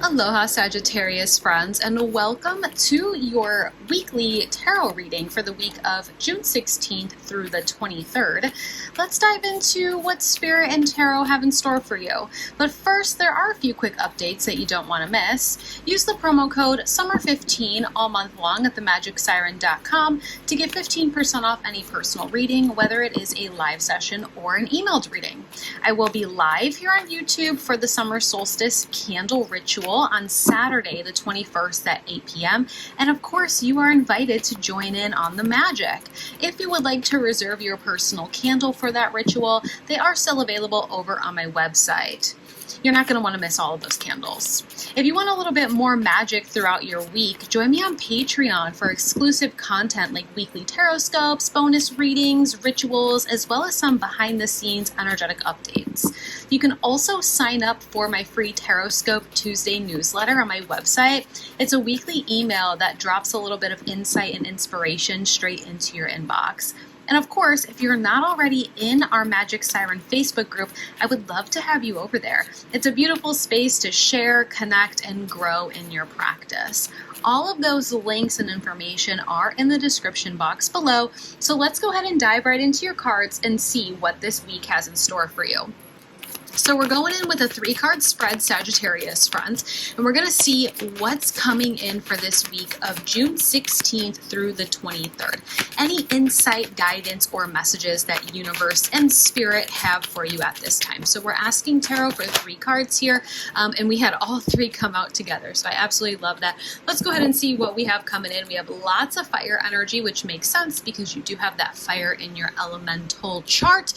Aloha Sagittarius friends, and welcome to your weekly tarot reading for the week of June 16th through the 23rd. Let's dive into what Spirit and Tarot have in store for you. But first, there are a few quick updates that you don't want to miss. Use the promo code SUMMER15 all month long at themagicsiren.com to get 15% off any personal reading, whether it is a live session or an emailed reading. I will be live here on YouTube for the Summer Solstice Candle Ritual on Saturday the 21st at 8 p.m. And of course, you are invited to join in on the magic. If you would like to reserve your personal candle for that ritual, they are still available over on my website. You're not going to want to miss all of those candles. If you want a little bit more magic throughout your week, join me on Patreon for exclusive content like weekly tarot scopes, bonus readings, rituals, as well as some behind-the-scenes energetic updates. You can also sign up for my free Tarot Scope Tuesday newsletter on my website. It's a weekly email that drops a little bit of insight and inspiration straight into your inbox. And of course, if you're not already in our Magic Siren Facebook group, I would love to have you over there. It's a beautiful space to share, connect, and grow in your practice. All of those links and information are in the description box below. So let's go ahead and dive right into your cards and see what this week has in store for you. So we're going in with a 3-card spread, Sagittarius friends, and we're going to see what's coming in for this week of June 16th through the 23rd. Any insight, guidance, or messages that universe and spirit have for you at this time. So we're asking tarot for 3 cards here, and we had all 3 come out together. So I absolutely love that. Let's go ahead and see what we have coming in. We have lots of fire energy, which makes sense because you do have that fire in your elemental chart.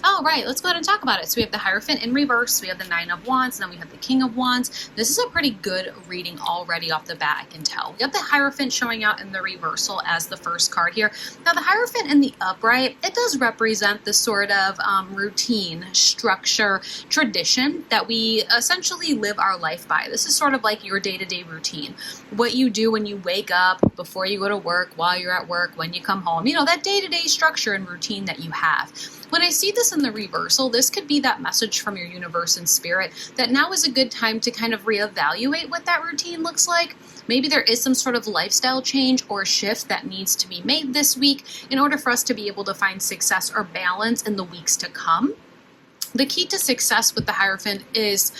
All right, let's go ahead and talk about it. So we have the Hierophant in reverse, we have the 9 of Wands, and then we have the King of Wands. This is a pretty good reading already off the bat, I can tell. We have the Hierophant showing out in the reversal as the first card here. Now the Hierophant in the upright, it does represent the sort of routine, structure, tradition that we essentially live our life by. This is sort of like your day-to-day routine. What you do when you wake up, before you go to work, while you're at work, when you come home. You know, that day-to-day structure and routine that you have. When I see this in the reversal, this could be that message from your universe and spirit that now is a good time to kind of reevaluate what that routine looks like. Maybe there is some sort of lifestyle change or shift that needs to be made this week in order for us to be able to find success or balance in the weeks to come. The key to success with the Hierophant is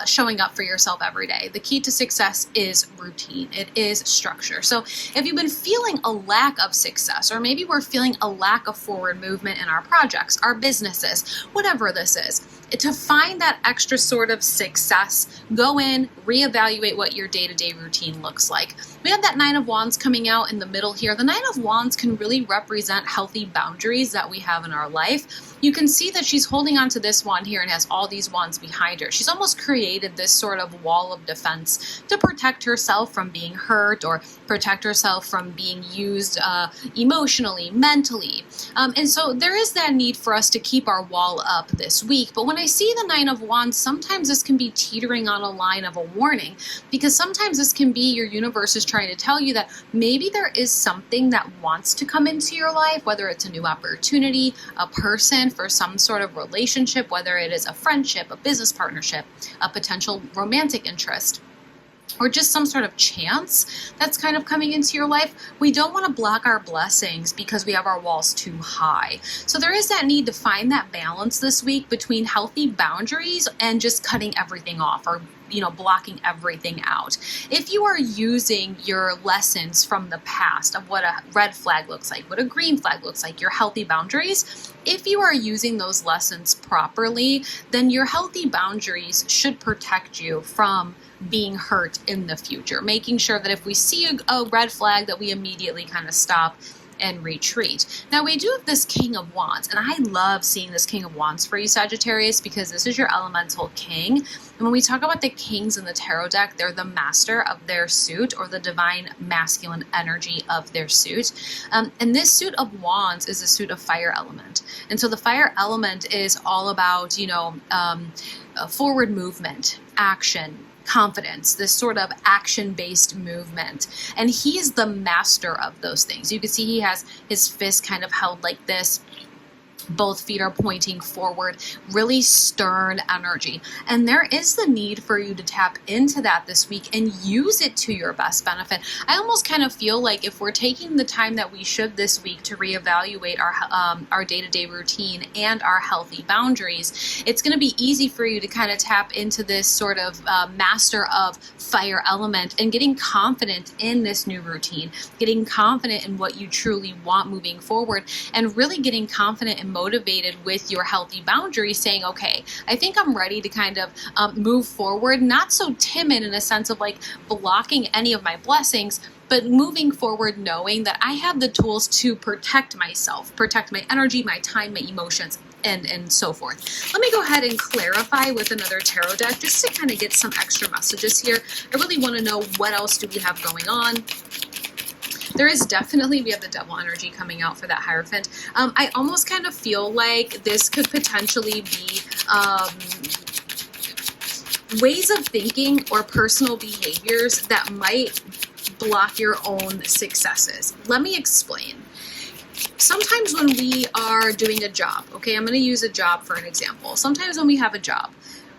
showing up for yourself every day. The key to success is routine. It is structure. So if you've been feeling a lack of success, or maybe we're feeling a lack of forward movement in our projects, our businesses, whatever this is, to find that extra sort of success, go in, reevaluate what your day-to-day routine looks like. We have that 9 of Wands coming out in the middle here. The 9 of Wands can really represent healthy boundaries that we have in our life. You can see that she's holding on to this wand here and has all these wands behind her. She's almost created this sort of wall of defense to protect herself from being hurt or protect herself from being used emotionally, mentally. And so there is that need for us to keep our wall up this week. But when I see the 9 of Wands, sometimes this can be teetering on a line of a warning, because sometimes this can be your universe is trying to tell you that maybe there is something that wants to come into your life, whether it's a new opportunity, a person, for some sort of relationship, whether it is a friendship, a business partnership, a potential romantic interest, or just some sort of chance that's kind of coming into your life. We don't want to block our blessings because we have our walls too high. So there is that need to find that balance this week between healthy boundaries and just cutting everything off, or blocking everything out. If you are using your lessons from the past of what a red flag looks like, what a green flag looks like, your healthy boundaries, if you are using those lessons properly, then your healthy boundaries should protect you from being hurt in the future, making sure that if we see a red flag that we immediately kind of stop and retreat. Now we do have this King of Wands, and I love seeing this King of Wands for you, Sagittarius, because this is your elemental king. And when we talk about the kings in the tarot deck, they're the master of their suit, or the divine masculine energy of their suit. And this suit of Wands is a suit of fire element. And so the fire element is all about, forward movement, action, confidence, this sort of action-based movement. And he is the master of those things. You can see he has his fist kind of held like this. Both feet are pointing forward, really stern energy. And there is the need for you to tap into that this week and use it to your best benefit. I almost kind of feel like if we're taking the time that we should this week to reevaluate our day-to-day routine and our healthy boundaries, it's going to be easy for you to kind of tap into this sort of master of fire element and getting confident in this new routine, getting confident in what you truly want moving forward, and really getting confident and motivated with your healthy boundaries, saying, okay, I think I'm ready to kind of move forward, not so timid in a sense of like blocking any of my blessings, but moving forward knowing that I have the tools to protect myself, protect my energy, my time, my emotions, and so forth. Let me go ahead and clarify with another tarot deck just to kind of get some extra messages here. I really want to know what else do we have going on. There is definitely, we have the devil energy coming out for that Hierophant. I almost kind of feel like this could potentially be ways of thinking or personal behaviors that might block your own successes. Let me explain. Sometimes when we are doing a job, okay, I'm going to use a job for an example. Sometimes when we have a job,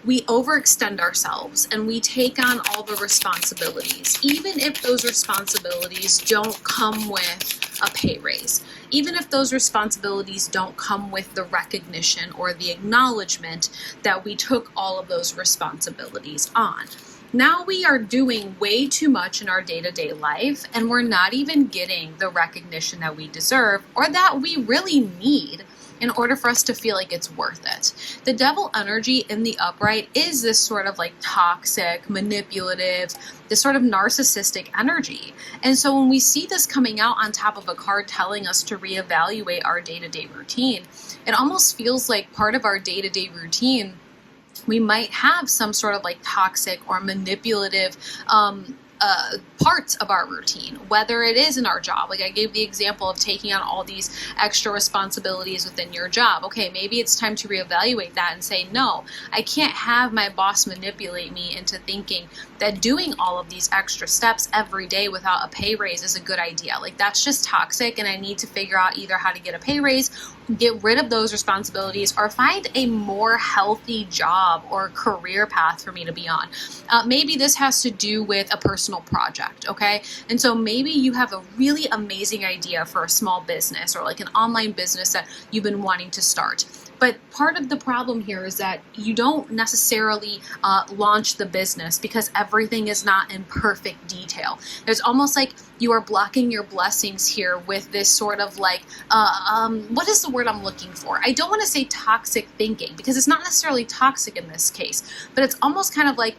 we overextend ourselves and we take on all the responsibilities, even if those responsibilities don't come with a pay raise, even if those responsibilities don't come with the recognition or the acknowledgement that we took all of those responsibilities on. Now we are doing way too much in our day-to-day life, and we're not even getting the recognition that we deserve or that we really need in order for us to feel like it's worth it. The devil energy in the upright is this sort of like toxic, manipulative, this sort of narcissistic energy. And so when we see this coming out on top of a card telling us to reevaluate our day-to-day routine, it almost feels like part of our day-to-day routine, we might have some sort of like toxic or manipulative parts of our routine, whether it is in our job. Like I gave the example of taking on all these extra responsibilities within your job. Okay, maybe it's time to reevaluate that and say, no, I can't have my boss manipulate me into thinking that doing all of these extra steps every day without a pay raise is a good idea. Like that's just toxic, and I need to figure out either how to get a pay raise, get rid of those responsibilities, or find a more healthy job or career path for me to be on. Maybe this has to do with a personal project, okay? And so maybe you have a really amazing idea for a small business or like an online business that you've been wanting to start. But part of the problem here is that you don't necessarily launch the business because everything is not in perfect detail. There's almost like you are blocking your blessings here with this sort of like, what is the word I'm looking for? I don't want to say toxic thinking because it's not necessarily toxic in this case, but it's almost kind of like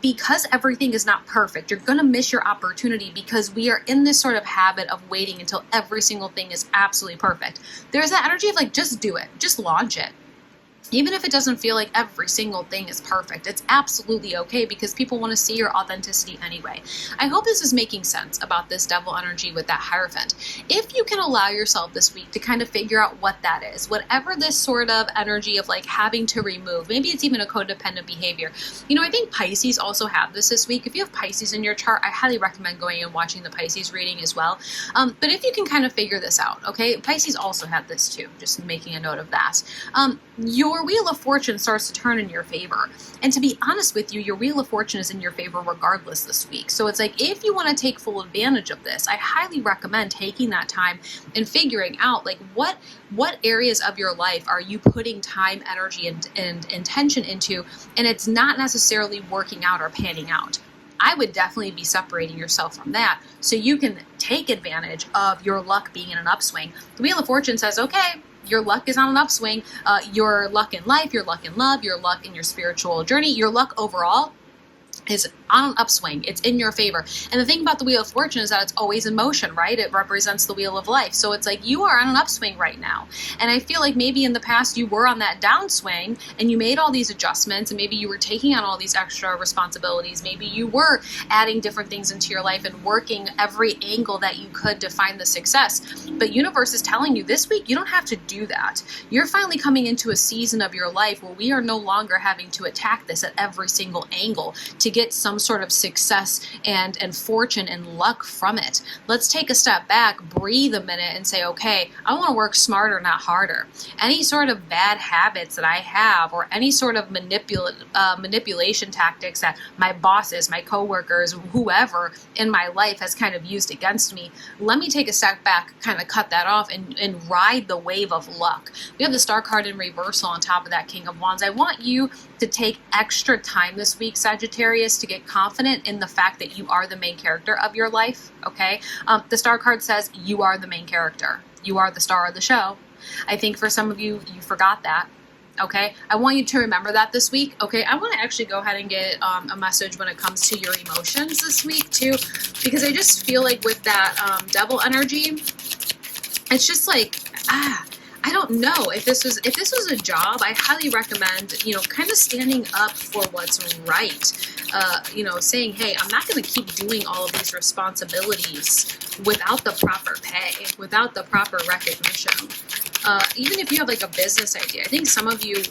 because everything is not perfect, you're going to miss your opportunity because we are in this sort of habit of waiting until every single thing is absolutely perfect. There's that energy of like, just do it, just launch it. Even if it doesn't feel like every single thing is perfect, it's absolutely okay because people want to see your authenticity anyway. I hope this is making sense about this devil energy with that Hierophant. If you can allow yourself this week to kind of figure out what that is, whatever this sort of energy of like having to remove, maybe it's even a codependent behavior. You know, I think Pisces also have this week. If you have Pisces in your chart, I highly recommend going and watching the Pisces reading as well. But if you can kind of figure this out, okay, Pisces also have this too, just making a note of that. Your Wheel of Fortune starts to turn in your favor. And to be honest with you, your Wheel of Fortune is in your favor regardless this week. So it's like, if you want to take full advantage of this, I highly recommend taking that time and figuring out like what areas of your life are you putting time, energy, and intention into, and it's not necessarily working out or panning out. I would definitely be separating yourself from that so you can take advantage of your luck being in an upswing. The Wheel of Fortune says, okay, your luck is on an upswing. Your luck in life, your luck in love, your luck in your spiritual journey, your luck overall is on an upswing. It's in your favor. And the thing about the Wheel of Fortune is that it's always in motion, right? It represents the wheel of life. So it's like you are on an upswing right now. And I feel like maybe in the past you were on that downswing and you made all these adjustments and maybe you were taking on all these extra responsibilities. Maybe you were adding different things into your life and working every angle that you could to find the success. But universe is telling you this week, you don't have to do that. You're finally coming into a season of your life where we are no longer having to attack this at every single angle to get get some sort of success and fortune and luck from it. Let's take a step back, breathe a minute, and say, okay, I want to work smarter, not harder. Any sort of bad habits that I have, or any sort of manipulation tactics that my bosses, my coworkers, whoever in my life has kind of used against me, let me take a step back, kind of cut that off, and ride the wave of luck. We have the Star card in reversal on top of that King of Wands. I want you to take extra time this week, Sagittarius, to get confident in the fact that you are the main character of your life, okay? The Star card says you are the main character. You are the star of the show. I think for some of you, you forgot that. Okay, I want you to remember that this week. Okay, I want to actually go ahead and get a message when it comes to your emotions this week too, because I just feel like with that devil energy, it's just like, I don't know if this was a job. I highly recommend, kind of standing up for what's right. Saying, hey, I'm not going to keep doing all of these responsibilities without the proper pay, without the proper recognition. Even if you have like a business idea, I think some of you,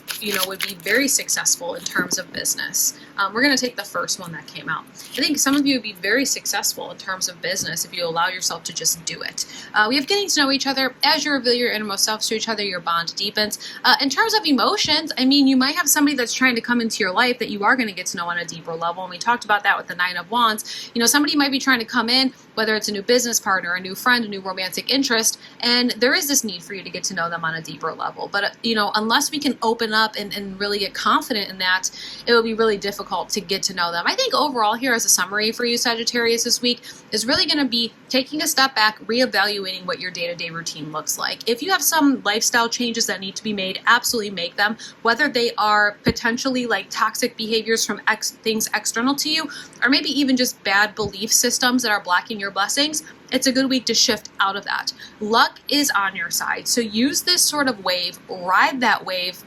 would be very successful in terms of business. We're going to take the first one that came out. I think some of you would be very successful in terms of business if you allow yourself to just do it. We have getting to know each other. As you reveal your innermost selves to each other, your bond deepens. In terms of emotions, I mean, you might have somebody that's trying to come into your life that you are going to get to know on a deeper level. And we talked about that with the Nine of Wands. Somebody might be trying to come in, whether it's a new business partner, a new friend, a new romantic interest, and there is this need for you to get to know them on a deeper level. But, unless we can open up and really get confident in that, it will be really difficult to get to know them. I think overall here as a summary for you, Sagittarius, this week is really going to be taking a step back, reevaluating what your day-to-day routine looks like. If you have some lifestyle changes that need to be made, absolutely make them, whether they are potentially like toxic behaviors from things external to you, or maybe even just bad belief systems that are blocking your blessings. It's a good week to shift out of that. Luck is on your side. So use this sort of wave, ride that wave,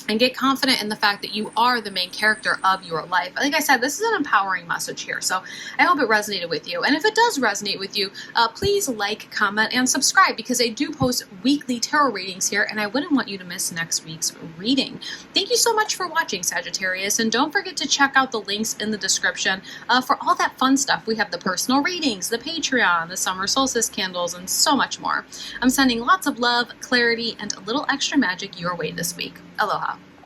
and get confident in the fact that you are the main character of your life. Like I said, this is an empowering message here, so I hope it resonated with you. And if it does resonate with you, please like, comment, and subscribe, because I do post weekly tarot readings here, and I wouldn't want you to miss next week's reading. Thank you so much for watching, Sagittarius, and don't forget to check out the links in the description for all that fun stuff. We have the personal readings, the Patreon, the summer solstice candles, and so much more. I'm sending lots of love, clarity, and a little extra magic your way this week. Aloha.